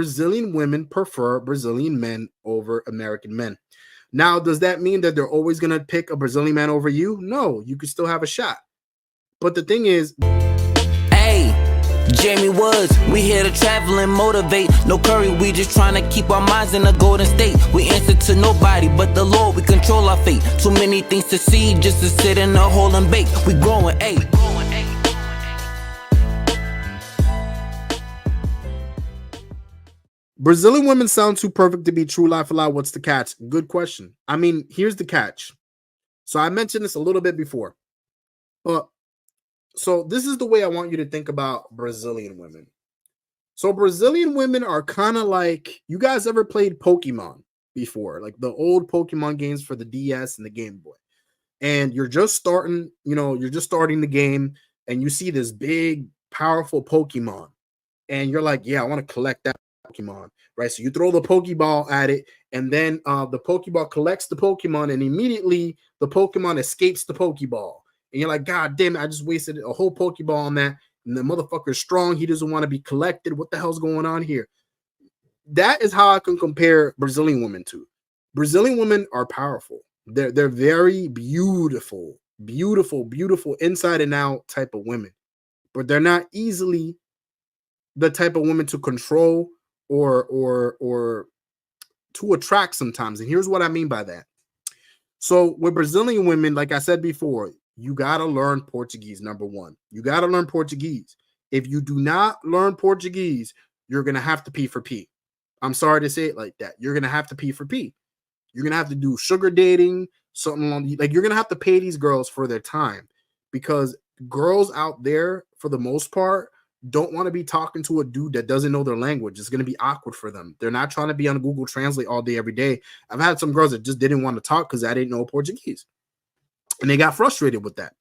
Brazilian women prefer Brazilian men over American men. Now, does that mean that they're always going to pick a Brazilian man over you? No, you could still have a shot. But the thing is, hey, Jamie Woods, we here to travel and motivate. No curry, we just trying to keep our minds in a golden state. We answer to nobody but the Lord, we control our fate. Too many things to see just to sit in a hole and bake. We growing, ayy. Brazilian women sound too perfect to be true. Life alive. What's the catch? Good question. I mean, here's the catch. So I mentioned this a little bit before, but so this is the way I want you to think about Brazilian women. So Brazilian women are kind of like, you guys ever played Pokemon before? Like the old Pokemon games for the DS and the Game Boy. And you're just starting, you're just starting the game and you see this big, powerful Pokemon. And you're like, yeah, I want to collect that Pokemon, right? So you throw the Pokeball at it, and then the Pokeball collects the Pokemon, and immediately the Pokemon escapes the Pokeball. And you're like, God damn it, I just wasted a whole Pokeball on that. And the motherfucker's strong. He doesn't want to be collected. What the hell's going on here? That is how I can compare Brazilian women to. Brazilian women are powerful. They're very beautiful, beautiful, beautiful inside and out type of women. But they're not easily the type of women to control or to attract sometimes. And here's what I mean by that. So with Brazilian women, like I said before, you got to learn Portuguese, number one. You got to learn Portuguese. If you do not learn Portuguese, you're going to have to P for P. I'm sorry to say it like that. You're going to have to P for P. You're going to have to do sugar dating, something along the, like you're going to have to pay these girls for their time, because girls out there, for the most part, don't want to be talking to a dude that doesn't know their language. It's going to be awkward for them. They're not trying to be on Google Translate all day, every day. I've had some girls that just didn't want to talk because I didn't know Portuguese. And they got frustrated with that.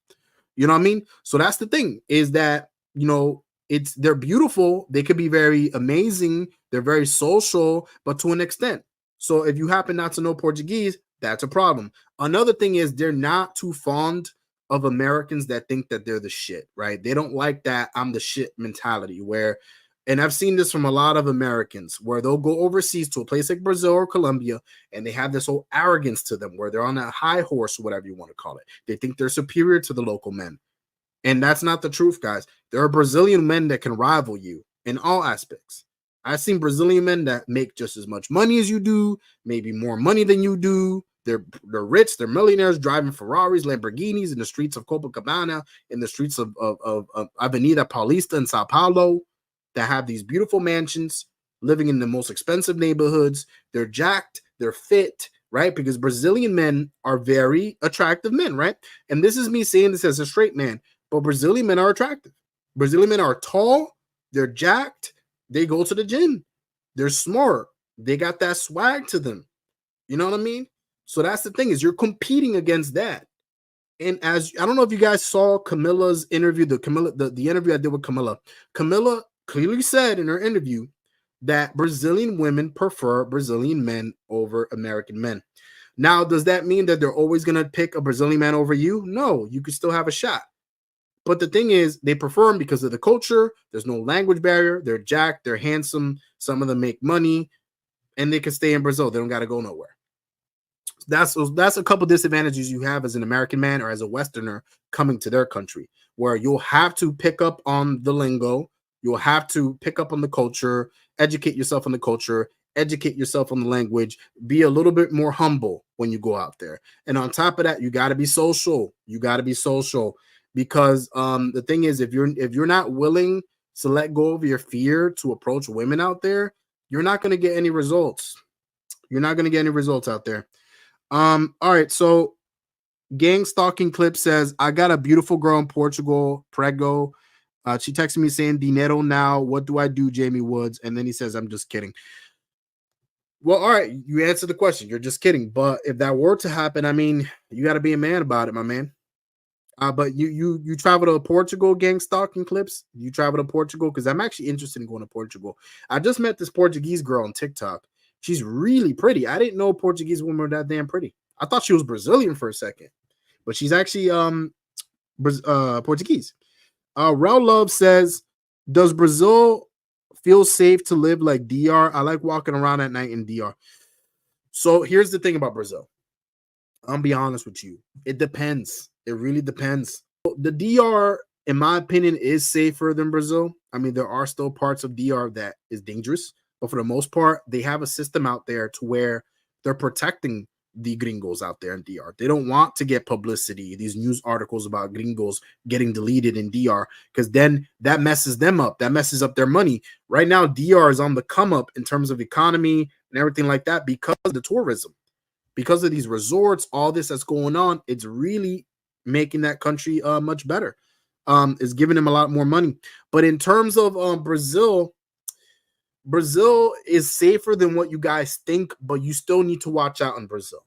You know what I mean? So that's the thing, is that, they're beautiful. They could be very amazing. They're very social, but to an extent. So if you happen not to know Portuguese, that's a problem. Another thing is they're not too fond of Americans that think that they're the shit, right? They don't like that I'm the shit mentality and I've seen this from a lot of Americans, where they'll go overseas to a place like Brazil or Colombia, and they have this whole arrogance to them where they're on a high horse, whatever you want to call it. They think they're superior to the local men. And that's not the truth, guys. There are Brazilian men that can rival you in all aspects. I've seen Brazilian men that make just as much money as you do, maybe more money than you do. They're rich, they're millionaires, driving Ferraris, Lamborghinis in the streets of Copacabana, in the streets of Avenida Paulista in Sao Paulo, that have these beautiful mansions, living in the most expensive neighborhoods. They're jacked, they're fit, right? Because Brazilian men are very attractive men, right? And this is me saying this as a straight man, but Brazilian men are attractive. Brazilian men are tall, they're jacked, they go to the gym, they're smart, they got that swag to them. You know what I mean? So that's the thing, is you're competing against that. And as I don't know if you guys saw Camilla's interview, the interview I did with Camilla. Camilla clearly said in her interview that Brazilian women prefer Brazilian men over American men. Now, does that mean that they're always going to pick a Brazilian man over you? No, you could still have a shot. But the thing is, they prefer them because of the culture. There's no language barrier. They're jacked. They're handsome. Some of them make money, and they can stay in Brazil. They don't got to go nowhere. That's a couple disadvantages you have as an American man or as a Westerner coming to their country, where you'll have to pick up on the lingo. You'll have to pick up on the culture, educate yourself on the culture, educate yourself on the language, be a little bit more humble when you go out there. And on top of that, you got to be social. You got to be social, because the thing is, if you're not willing to let go of your fear to approach women out there, you're not going to get any results. You're not going to get any results out there. All right, so Gang Stalking Clip says, I got a beautiful girl in Portugal, Prego. She texted me saying, dinero now, what do I do, Jamie Woods? And then he says, I'm just kidding. Well, all right, you answered the question. You're just kidding. But if that were to happen, I mean, you got to be a man about it, my man. But you travel to Portugal, Gang Stalking Clips? You travel to Portugal? Because I'm actually interested in going to Portugal. I just met this Portuguese girl on TikTok. She's really pretty. I didn't know Portuguese women were that damn pretty. I thought she was Brazilian for a second, but she's actually Portuguese. Rel Love says, does Brazil feel safe to live like DR. I like walking around at night in DR. So here's the thing about Brazil. I'll be honest with you. It depends. It really depends. The DR, in my opinion, is safer than Brazil. I mean, there are still parts of DR that is dangerous, but for the most part, they have a system out there to where they're protecting the gringos out there in DR. They don't want to get publicity, these news articles about gringos getting deleted in DR, because then that messes them up. That messes up their money. Right now, DR is on the come up in terms of economy and everything like that because of the tourism, because of these resorts, all this that's going on. It's really making that country much better. It's giving them a lot more money. But in terms of Brazil is safer than what you guys think, but you still need to watch out in Brazil.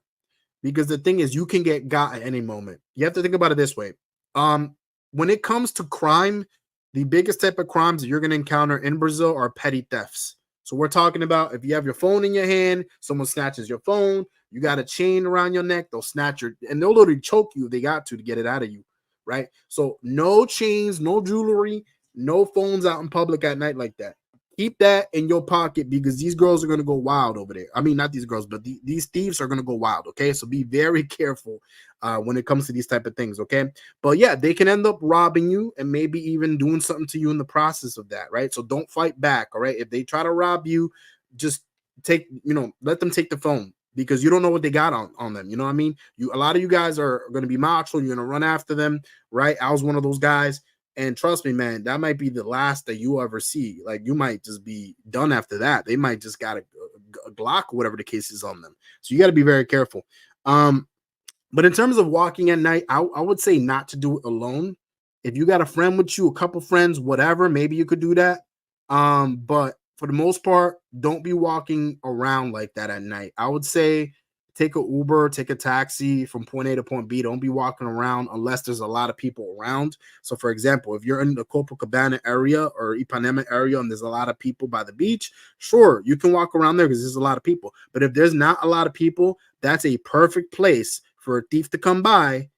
Because the thing is, you can get got at any moment. You have to think about it this way. When it comes to crime, the biggest type of crimes that you're going to encounter in Brazil are petty thefts. So we're talking about if you have your phone in your hand, someone snatches your phone, you got a chain around your neck, they'll snatch your, and they'll literally choke you if they got to get it out of you, right? So no chains, no jewelry, no phones out in public at night like that. Keep that in your pocket because these girls are going to go wild over there. I mean, not these girls, but these thieves are going to go wild, okay? So be very careful when it comes to these type of things, okay? But yeah, they can end up robbing you and maybe even doing something to you in the process of that, right? So don't fight back, all right? If they try to rob you, just take, let them take the phone because you don't know what they got on them. You know what I mean? A lot of you guys are going to be macho. You're going to run after them, right? I was one of those guys. And trust me, man, that might be the last that you ever see. Like, you might just be done after that. They might just got a Glock, whatever the case is on them. So you got to be very careful. But in terms of walking at night, I would say not to do it alone. If you got a friend with you, a couple friends, whatever, maybe you could do that. But for the most part, don't be walking around like that at night. I would say take an Uber, take a taxi from point A to point B. Don't be walking around unless there's a lot of people around. So, for example, if you're in the Copacabana area or Ipanema area and there's a lot of people by the beach, sure, you can walk around there because there's a lot of people. But if there's not a lot of people, that's a perfect place for a thief to come by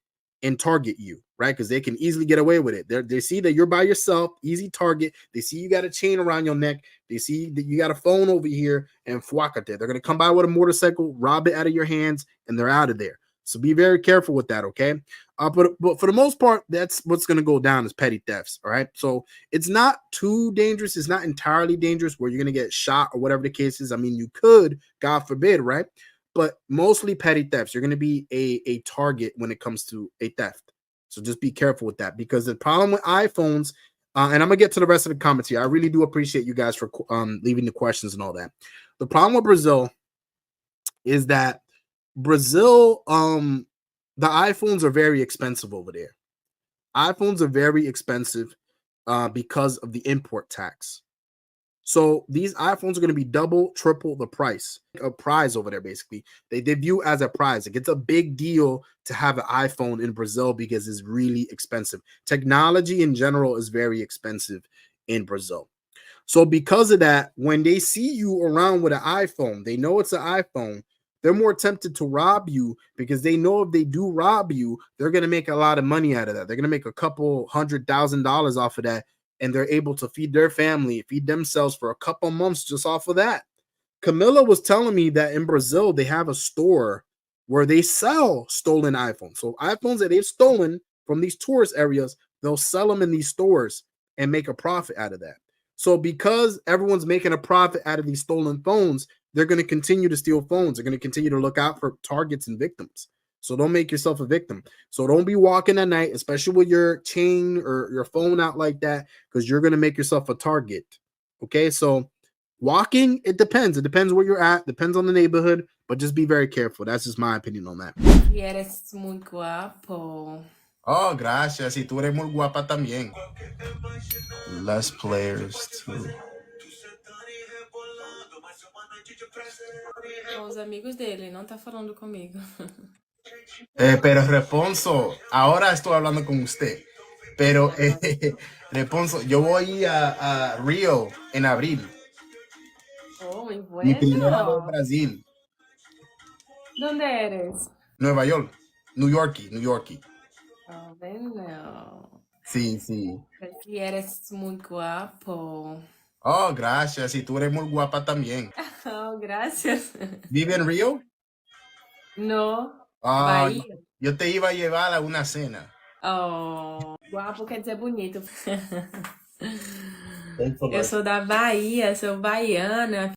and target you, right? Because they can easily get away with it. They see that you're by yourself, easy target. They see you got a chain around your neck. They see that you got a phone over here and fuacate. They're going to come by with a motorcycle, rob it out of your hands, and they're out of there. So be very careful with that, okay? But for the most part, that's what's going to go down is petty thefts, all right? So it's not too dangerous. It's not entirely dangerous where you're going to get shot or whatever the case is. I mean, you could, God forbid, right? But mostly petty thefts. You're going to be a target when it comes to a theft. So just be careful with that because the problem with iPhones, and I'm going to get to the rest of the comments here. I really do appreciate you guys for leaving the questions and all that. The problem with Brazil is that Brazil, the iPhones are very expensive over there. iPhones are very expensive because of the import tax. So these iPhones are going to be double, triple the price. A prize over there, basically. They view as a prize. Like, it's a big deal to have an iPhone in Brazil because it's really expensive. Technology in general is very expensive in Brazil. So because of that, when they see you around with an iPhone, they know it's an iPhone. They're more tempted to rob you because they know if they do rob you, they're going to make a lot of money out of that. They're going to make a couple $100,000 off of that. And they're able to feed their family, feed themselves for a couple months just off of that. Camilla was telling me that in Brazil, they have a store where they sell stolen iPhones. So iPhones that they've stolen from these tourist areas, they'll sell them in these stores and make a profit out of that. So because everyone's making a profit out of these stolen phones, they're going to continue to steal phones. They're going to continue to look out for targets and victims. So don't make yourself a victim. So don't be walking at night, especially with your chain or your phone out like that, because you're going to make yourself a target. Okay, so walking, it depends. It depends where you're at. Depends on the neighborhood, but just be very careful. That's just my opinion on that. Eres muy guapo. Oh, gracias. Y tú eres muy guapa también. Less players too. Com os amigos dele, não tá falando comigo. Pero Reponso, ahora estoy hablando con usted. Pero Reponso, yo voy a Río en abril. Oh, muy Mi primera vez en bueno. Brasil. ¿Dónde eres? Nueva York. New York. Oh, bueno. Sí, sí. Porque eres muy guapo. Oh, gracias. Y tú eres muy guapa también. Oh, gracias. ¿Vive en Río? No, Ah, Bahia. yo te iba a llevar a una cena. Oh, guapo quer dizer bonito. Thanks for Eu life. sou da Bahia, sou baiana.